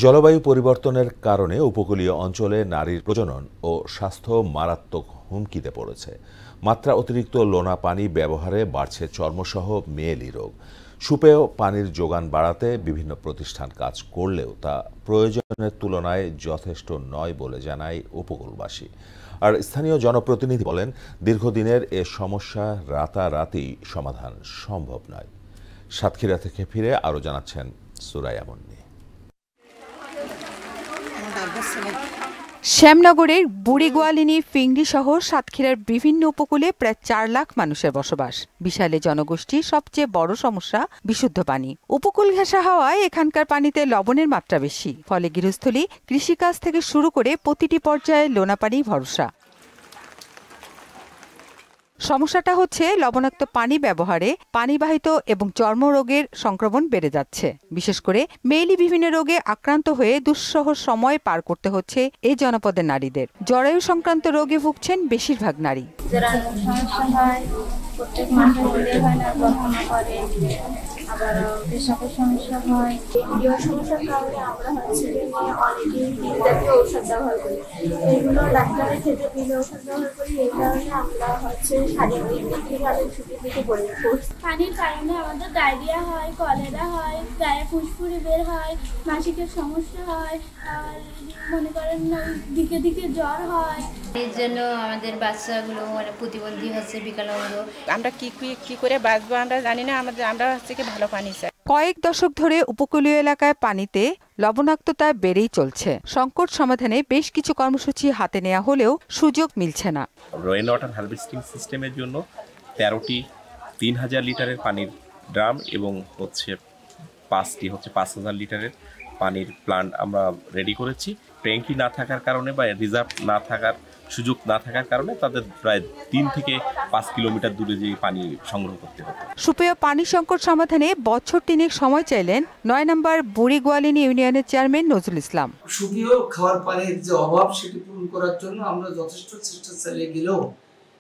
জলবায়ু পরিবর্তনের কারণে উপকূলীয় অঞ্চলে নারীর প্রজনন ও স্বাস্থ্য মারাত্মক হুমকিতে পড়েছে। মাত্রা অতিরিক্ত লোনা পানি ব্যবহারে বাড়ছে চর্মসহ মেয়েলি রোগ। সুপেয় পানির যোগান বাড়াতে বিভিন্ন প্রতিষ্ঠান কাজ করলেও তা প্রয়োজনের তুলনায় যথেষ্ট নয় বলে জানায় উপকূলবাসী। আর স্থানীয় জনপ্রতিনিধি বলেন, দীর্ঘদিনের এ সমস্যা রাতারাতি সমাধান সম্ভব নয়। সাতক্ষীরা থেকে ফিরে আরও জানাচ্ছেন সুরাইয়া মুন্নি। শ্যামনগরের বুড়িগোয়ালিনী ফিংড়ি সহ সাতক্ষীরার বিভিন্ন উপকূলে প্রায় 4 লাখ মানুষের বসবাস। বিশালে জনগোষ্ঠীর সবচেয়ে বড় সমস্যা বিশুদ্ধ পানি। উপকূল ঘেঁষা হওয়ায় এখানকার পানিতে লবণের মাত্রা বেশি, ফলে গৃহস্থলী, কৃষিকাজ থেকে শুরু করে প্রতিটি পর্যায়ে লোনা পানি ভরসা। সমস্যাটা হচ্ছে লবণাক্ত পানি ব্যবহারে পানিবাহিত এবং চর্মরোগের সংক্রমণ বেড়ে যাচ্ছে। বিশেষ করে মেয়েলি বিভিন্ন রোগে আক্রান্ত হয়ে দুঃসহ সময় পার করতে হচ্ছে এই জনপদের নারীদের। জরায়ু সংক্রান্ত রোগে ভুগছেন বেশিরভাগ নারী। প্রত্যেক মাসে হয় না, গঠনা করে, আবার পেশাবের সমস্যা হয়। এই সমস্যার কারণে আমরা হচ্ছে অনেকেই বিল জাতীয় ঔষধ ব্যবহার করি। এইগুলো ডাক্তারের ক্ষেত্রে বিল ঔষধ ব্যবহার করি। এই কারণে আমরা হচ্ছে শারীরিকভাবে ঝুঁকির দিকে পড়ে পড়ছি। পানির কারণে আমাদের ডায়রিয়া হয়, কলেরা হয়, গায়ে ফুসফুড়ি বের হয়, মাসিকের সমস্যা হয়, আর মনে করেন দিকে দিকে জ্বর হয়। এর জন্য আমাদের বাচ্চাগুলো প্রতিবন্ধী হচ্ছে, বিকলাঙ্গ। আমরা কি করে বাঁচবো আমরা জানি না। আমরা হচ্ছে কি ভালো পানি চাই। কয়েক দশক ধরে উপকূলীয় এলাকায় পানিতে লবণাক্ততা বেড়েই চলছে। সংকট সমাধানে বেশ কিছু কর্মসূচি হাতে নেওয়া হলেও সুযোগ মিলছে না। রেইন ওয়াটার হারভেস্টিং সিস্টেমের জন্য 13টি 3000 লিটারের পানির ড্রাম এবং হচ্ছে 5টি 5000 লিটারের পানির প্ল্যান্ট আমরা রেডি করেছি। ট্যাঙ্কি না থাকার কারণে বা রিজার্ভ না থাকার সুযোগ না থাকার কারণে তাদের প্রায় 3 থেকে 5 কিলোমিটার দূরে যে পানি সংগ্রহ করতে হতো। সুপেয় পানি সংকট সমাধানে বছর 3 সময় চাইলেন 9 নম্বর বুড়িগোয়ালিনী ইউনিয়নের চেয়ারম্যান নজরুল ইসলাম। সুপেয় খাওয়ার পানির যে অভাব সেটি পূরণ করার জন্য আমরা যথেষ্ট চেষ্টা চালিয়ে গেলেও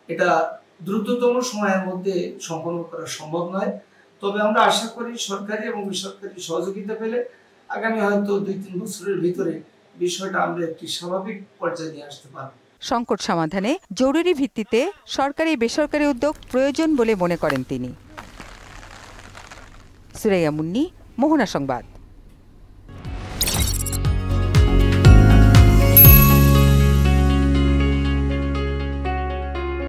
এটা দ্রুততম সময়ের মধ্যে সম্পন্ন করা সম্ভব নয়। তবে আমরা আশা করি সরকারি এবং বেসরকারি সহযোগিতা পেলে আগামী হয়তো 2-3 বছরের ভিতরে বিষয়টা আমরা একটি স্বাভাবিক পর্যায়ে নিয়ে আসতে পারব। সংকট সমাধানে জরুরি ভিত্তিতে সরকারি বেসরকারি উদ্যোগ প্রয়োজন বলে মনে করেন তিনি। সুরাইয়া মুন্নি, মোহনা সংবাদ।